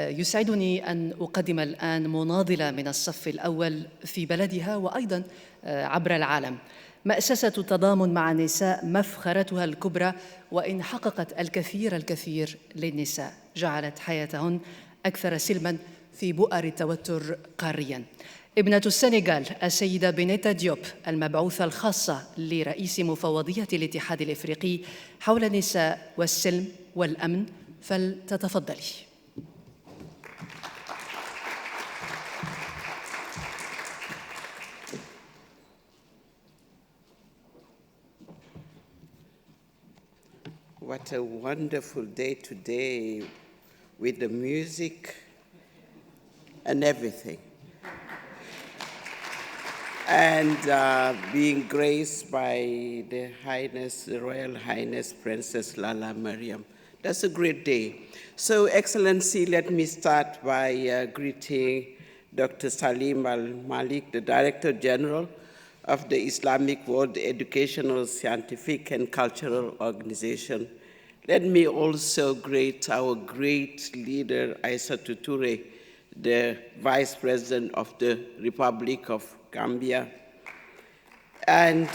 يسعدني أن أقدم الآن مناضلة من الصف الأول في بلدها وأيضاً عبر العالم. مؤسسة التضامن مع النساء مفخرتها الكبرى، وإن حققت الكثير للنساء، جعلت حياتهن أكثر سلماً في بؤر التوتر قارياً. ابنة السنغال السيدة بينيتا ديوب، المبعوثة الخاصة لرئيس مفوضية الاتحاد الإفريقي حول النساء والسلم والأمن، فلتتفضلي. What a wonderful day today with the music and everything. And being graced by the Royal Highness Princess Lalla Meryem. That's a great day. So, Excellency, let me start by greeting Dr. Salim Al-Malik, the Director General of the Islamic World Educational, Scientific, and Cultural Organization. Let me also greet our great leader, Aïssatou Touré, the Vice President of the Republic of Gambia, and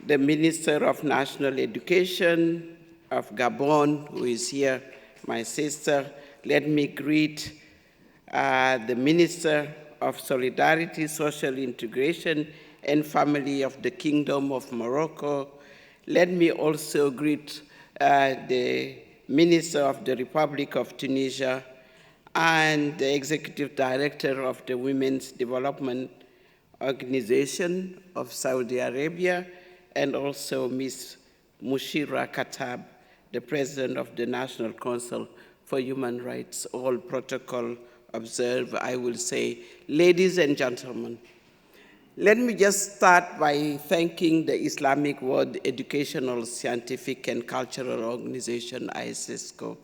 the Minister of National Education of Gabon, who is here, my sister. Let me greet the Minister of Solidarity, Social Integration, and Family of the Kingdom of Morocco. Let me also greet the Minister of the Republic of Tunisia and the Executive Director of the Women's Development Organization of Saudi Arabia, and also Ms. Mushira Katab, the President of the National Council for Human Rights. All protocol observed, I will say, ladies and gentlemen. Let me just start by thanking the Islamic World Educational, Scientific, and Cultural Organization, ICESCO,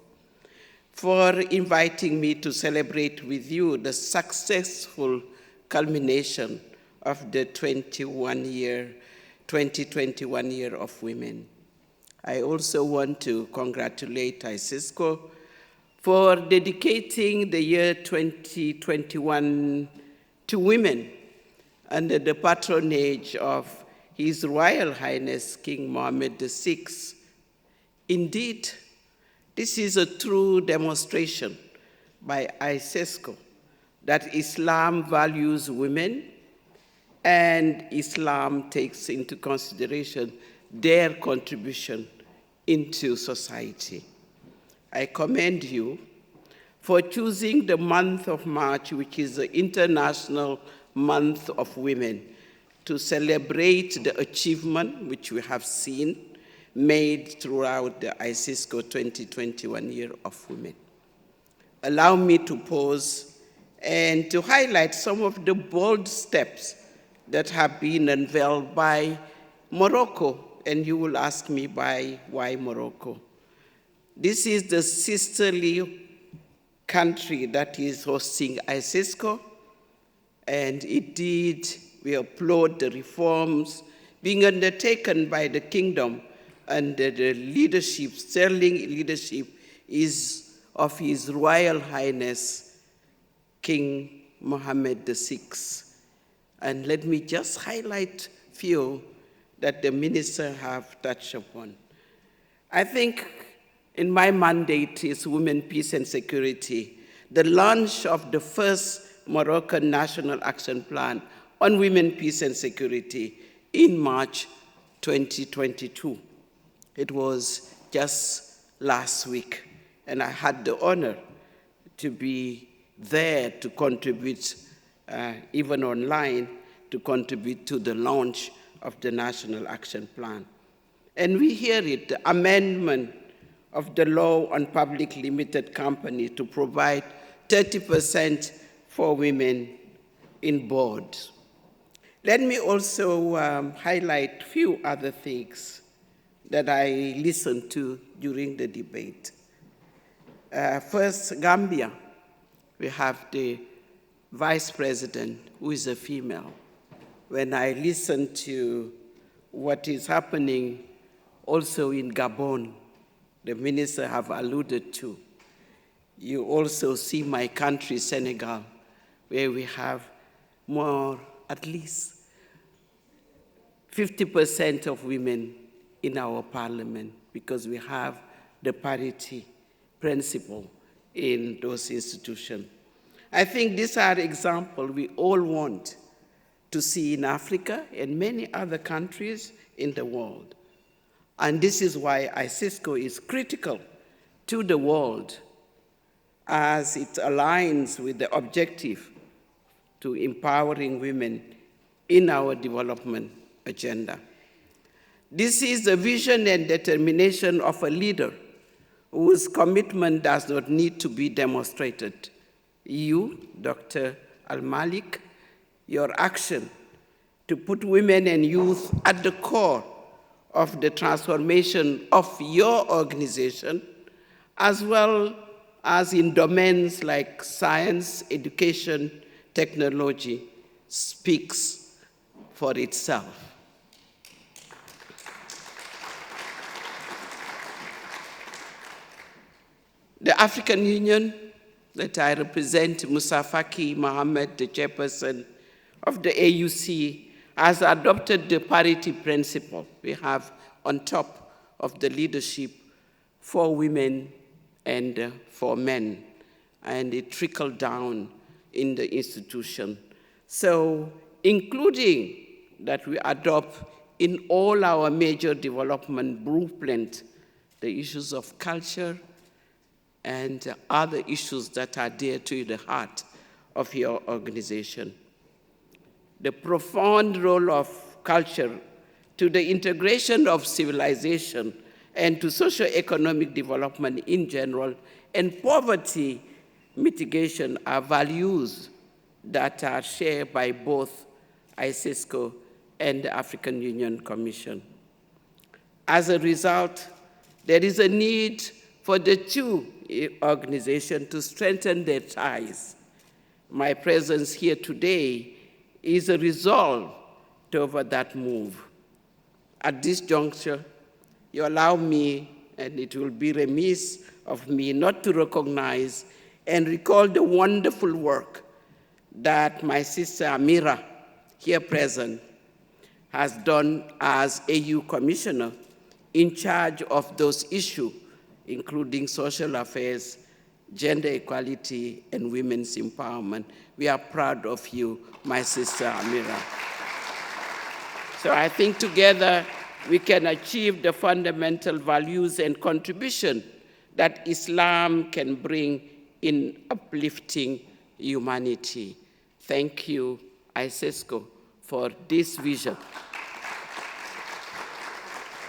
for inviting me to celebrate with you the successful culmination of the 2021 Year of Women. I also want to congratulate ICESCO for dedicating the year 2021 to women under the patronage of His Royal Highness King Mohammed VI. Indeed, this is a true demonstration by ICESCO that Islam values women and Islam takes into consideration their contribution into society. I commend you for choosing the month of March, which is the International Month of Women, to celebrate the achievement which we have seen made throughout the ICESCO 2021 Year of Women. Allow me to pause and to highlight some of the bold steps that have been unveiled by Morocco, and you will ask me why Morocco. This is the sisterly country that is hosting ICESCO, and indeed we applaud the reforms being undertaken by the kingdom under the leadership, sterling leadership of His Royal Highness King Mohammed VI. And let me just highlight a few that the minister have touched upon. I think in my mandate is Women, Peace and Security, the launch of the first Moroccan National Action Plan on Women, Peace and Security in March 2022. It was just last week, and I had the honor to be there to contribute, even online, to contribute to the launch of the National Action Plan. And we hear it, the amendment of the law on public limited company to provide 30% for women in boards. Let me also highlight a few other things that I listened to during the debate. First, Gambia. We have the vice president who is a female. When I listen to what is happening also in Gabon, the minister have alluded to. You also see my country, Senegal, where we have more, at least 50% of women in our parliament, because we have the parity principle in those institutions. I think these are examples we all want to see in Africa and many other countries in the world. And this is why ICESCO is critical to the world, as it aligns with the objective to empowering women in our development agenda. This is the vision and determination of a leader whose commitment does not need to be demonstrated. You, Dr. Al-Malik, your action to put women and youth at the core of the transformation of your organization, as well as in domains like science, education, technology, speaks for itself. The African Union that I represent, Musa Faki Mohammed, the chairperson of the AUC, has adopted the parity principle. We have on top of the leadership for women and for men, and it trickled down in the institution. So, including that we adopt in all our major development blueprint the issues of culture and other issues that are dear to the heart of your organization. The profound role of culture to the integration of civilization and to socio-economic development in general, and poverty mitigation are values that are shared by both ICESCO and the African Union Commission. As a result, there is a need for the two organizations to strengthen their ties. My presence here today is a resolve toward that move. At this juncture, you allow me, and it will be remiss of me not to recognize and recall the wonderful work that my sister Amira, here present, has done as AU Commissioner in charge of those issues, including social affairs, gender equality, and women's empowerment. We are proud of you, my sister Amira. So I think together we can achieve the fundamental values and contribution that Islam can bring in uplifting humanity. Thank you, ICESCO, for this vision.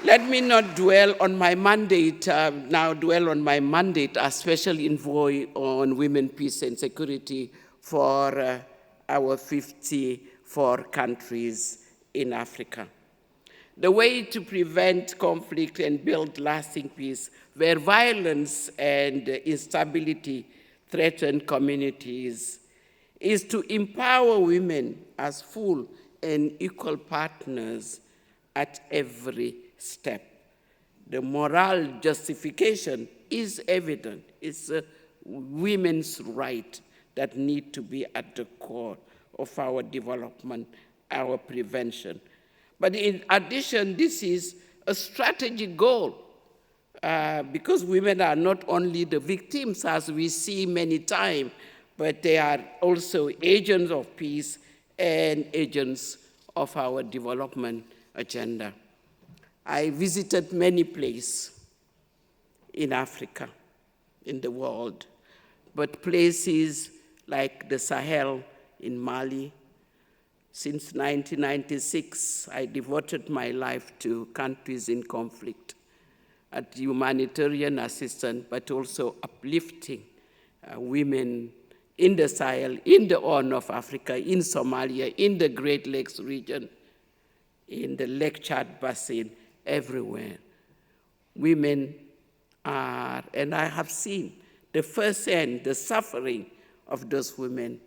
Let me not dwell on my mandate, as Special Envoy on Women, Peace and Security for our 54 countries in Africa. The way to prevent conflict and build lasting peace where violence and instability threaten communities is to empower women as full and equal partners at every step. The moral justification is evident. It's a women's right that need to be at the core of our development, our prevention. But in addition, this is a strategic goal because women are not only the victims, as we see many times, but they are also agents of peace and agents of our development agenda. I visited many places in Africa, in the world, but places like the Sahel in Mali. Since 1996, I devoted my life to countries in conflict, at humanitarian assistance, but also uplifting women in the Sahel, in the Horn of Africa, in Somalia, in the Great Lakes region, in the Lake Chad Basin, everywhere. Women are, and I have seen the firsthand, the suffering of those women,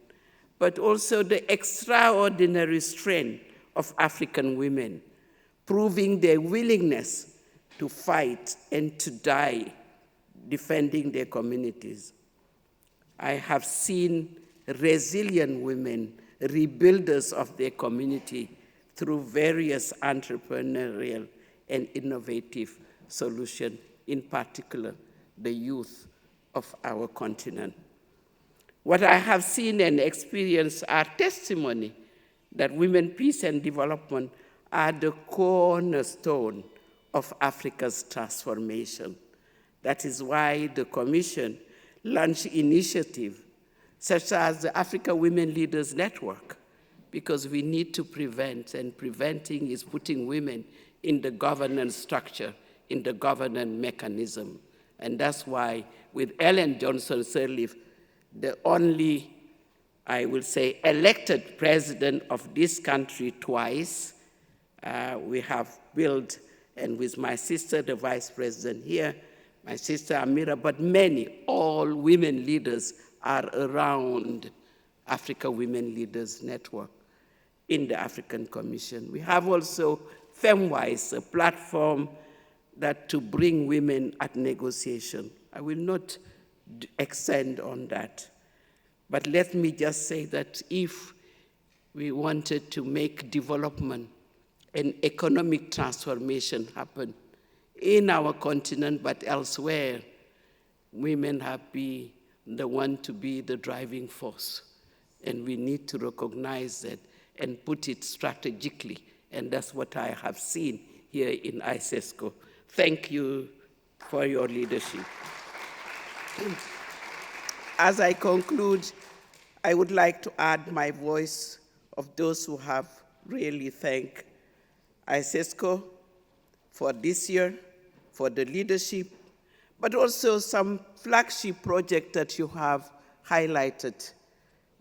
but also the extraordinary strength of African women, proving their willingness to fight and to die defending their communities. I have seen resilient women, rebuilders of their community through various entrepreneurial and innovative solutions, in particular, the youth of our continent. What I have seen and experienced are testimony that women, peace, and development are the cornerstone of Africa's transformation. That is why the Commission launched initiatives such as the Africa Women Leaders Network, because we need to prevent, and preventing is putting women in the governance structure, in the governance mechanism. And that's why with Ellen Johnson Sirleaf, the only, I will say, elected president of this country twice, we have built, and with my sister, the vice president here, my sister Amira, but many, all women leaders are around Africa Women Leaders Network in the African Commission. We have also FemWise, a platform that to bring women at negotiation. I will not extend on that, but let me just say that if we wanted to make development and economic transformation happen in our continent, but elsewhere, women have been the one to be the driving force. And we need to recognize that and put it strategically. And that's what I have seen here in ICESCO. Thank you for your leadership. As I conclude, I would like to add my voice of those who have really thanked ICESCO for this year, for the leadership, but also some flagship projects that you have highlighted,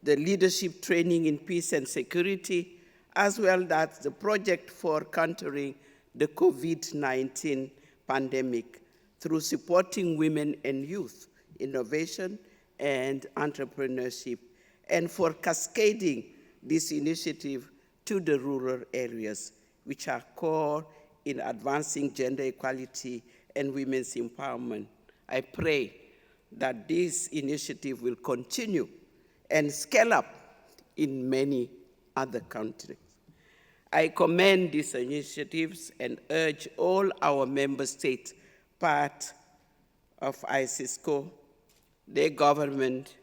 the leadership training in peace and security, as well as the project for countering the COVID-19 pandemic through supporting women and youth, innovation and entrepreneurship, and for cascading this initiative to the rural areas, which are core in advancing gender equality and women's empowerment. I pray that this initiative will continue and scale up in many other countries. I commend these initiatives and urge all our member states, part of ICESCO, their government,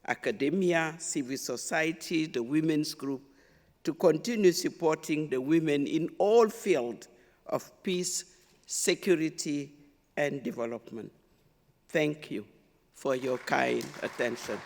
academia, civil society, the women's group, to continue supporting the women in all fields of peace, security, and development. Thank you for your kind attention.